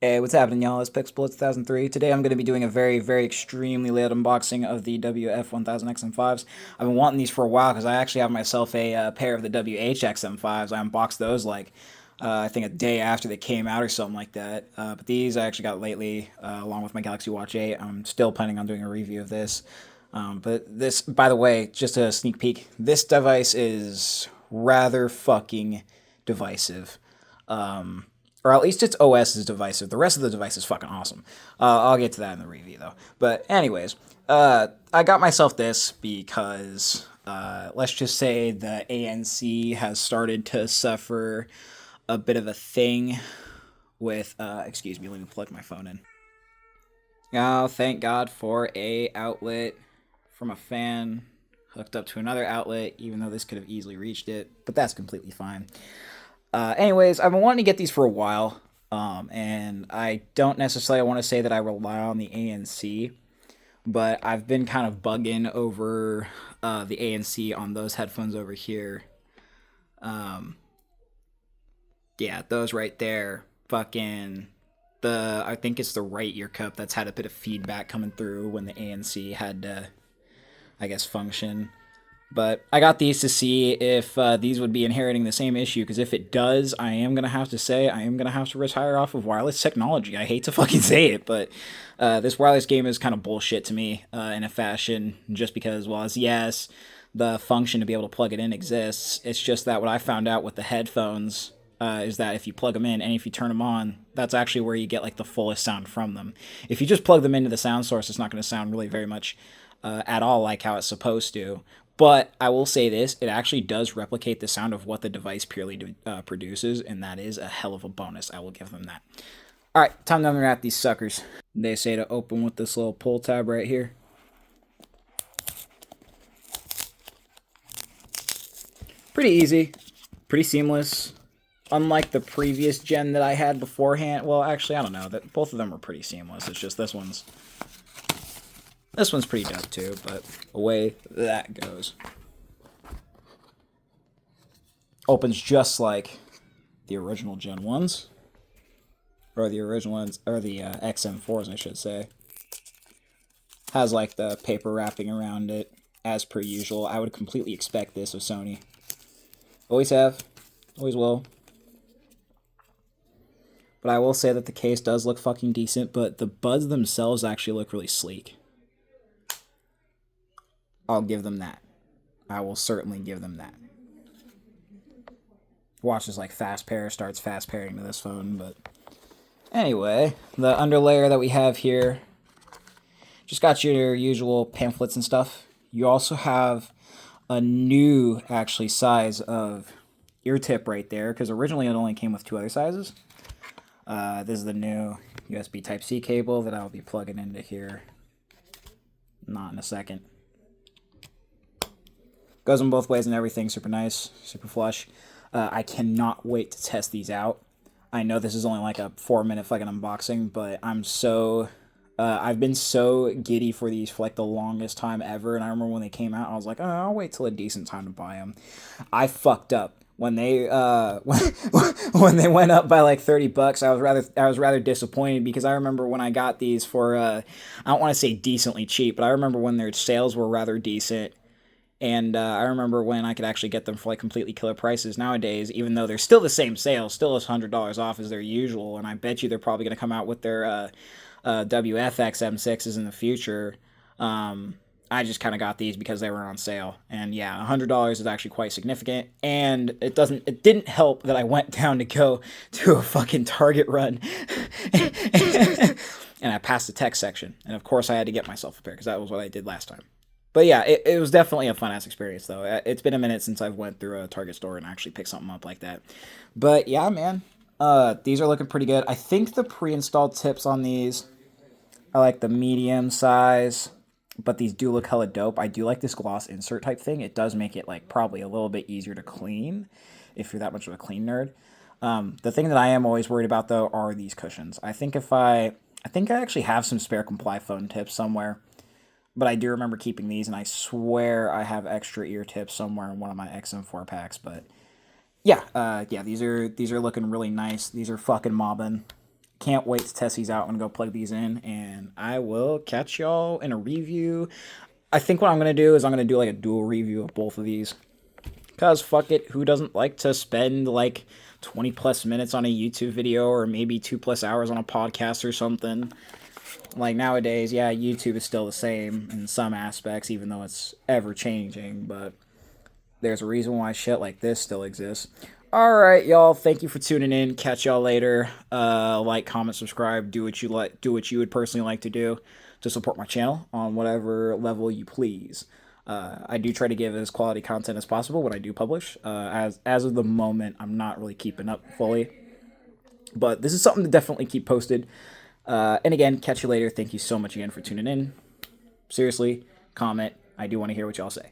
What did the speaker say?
Hey, what's happening, y'all? It's Pixel 2003. Today I'm going to be doing a very, very extremely late unboxing of the WF-1000 XM5s. I've been wanting these for a while because I actually have myself a pair of the WH-XM5s. I unboxed those I think a day after they came out or something like that. But these I actually got lately, along with my Galaxy Watch 8. I'm still planning on doing a review of this. But this, by the way, just a sneak peek, this device is rather fucking divisive. Or at least its OS is divisive. The rest of the device is fucking awesome. I'll get to that in the review though. But anyways, I got myself this because let's just say the ANC has started to suffer a bit of a thing with. Excuse me, let me plug my phone in. Oh, thank God for a outlet from a fan hooked up to another outlet, even though this could have easily reached it. But that's completely fine. Anyways, I've been wanting to get these for a while, and I don't necessarily want to say that I rely on the ANC, but I've been kind of bugging over the ANC on those headphones over here. Um, yeah, those right there, fucking I think it's the right ear cup that's had a bit of feedback coming through when the ANC had to, I guess, function. But I got these to see if these would be inheriting the same issue, because if it does, I am going to have to say I am going to have to retire off of wireless technology. I hate to fucking say it, but this wireless game is kind of bullshit to me in a fashion, just because, well, as yes, the function to be able to plug it in exists. It's just that what I found out with the headphones is that if you plug them in and if you turn them on, that's actually where you get like the fullest sound from them. If you just plug them into the sound source, it's not going to sound really very much at all like how it's supposed to. But I will say this, it actually does replicate the sound of what the device purely produces, and that is a hell of a bonus. I will give them that. All right, time to unwrap these suckers. They say to open with this little pull tab right here. Pretty easy, pretty seamless. Unlike the previous gen that I had beforehand, well, actually, I don't know. That both of them were pretty seamless. It's just this one's pretty dope too, but away that goes. Opens just like the original Gen 1s. Or the original ones, or the XM4s, I should say. Has like the paper wrapping around it, as per usual. I would completely expect this of Sony. Always have, always will. But I will say that the case does look fucking decent, but the buds themselves actually look really sleek. I'll give them that. I will certainly give them that. Watch as like fast pair starts fast pairing to this phone, but anyway, the underlayer that we have here just got your usual pamphlets and stuff. You also have a new actually size of ear tip right there, because originally it only came with two other sizes. This is the new USB Type-C cable that I'll be plugging into here. Not in a second. Goes in both ways and everything. Super nice, super flush. I cannot wait to test these out. I know this is only like a 4-minute fucking unboxing, but I've been so giddy for these for like the longest time ever. And I remember when they came out, I was like, oh, I'll wait till a decent time to buy them. I fucked up when they when they went up by like $30. I was rather disappointed, because I remember when I got these for I don't want to say decently cheap, but I remember when their sales were rather decent. And I remember when I could actually get them for like completely killer prices. Nowadays, even though they're still the same sale, still is $100 off as their usual, and I bet you they're probably going to come out with their WF-XM6s in the future. I just kind of got these because they were on sale, and yeah, $100 is actually quite significant. And it didn't help that I went down to go to a fucking Target run, and I passed the tech section, and of course I had to get myself a pair because that was what I did last time. But yeah, it was definitely a fun ass experience though. It's been a minute since I've went through a Target store and actually picked something up like that. But yeah, man, these are looking pretty good. I think the pre-installed tips on these are like the medium size, but these do look hella dope. I do like this gloss insert type thing. It does make it like probably a little bit easier to clean if you're that much of a clean nerd. The thing that I am always worried about though are these cushions. I think I actually have some spare Comply phone tips somewhere. But I do remember keeping these, and I swear I have extra ear tips somewhere in one of my XM4 packs. But yeah, yeah, these are looking really nice. These are fucking mobbing. Can't wait to test these out. I'm going to go plug these in, and I will catch y'all in a review. I think what I'm going to do is I'm going to do like a dual review of both of these. Because fuck it, who doesn't like to spend like 20 plus minutes on a YouTube video or maybe 2+ hours on a podcast or something? Like nowadays, yeah, YouTube is still the same in some aspects, even though it's ever changing, but there's a reason why shit like this still exists. Alright, y'all, thank you for tuning in. Catch y'all later. Like, comment, subscribe, do what you like, do what you would personally like to do to support my channel on whatever level you please. I do try to give as quality content as possible when I do publish. As of the moment, I'm not really keeping up fully, but this is something to definitely keep posted. And again, catch you later. Thank you so much again for tuning in. Seriously, comment. I do want to hear what y'all say.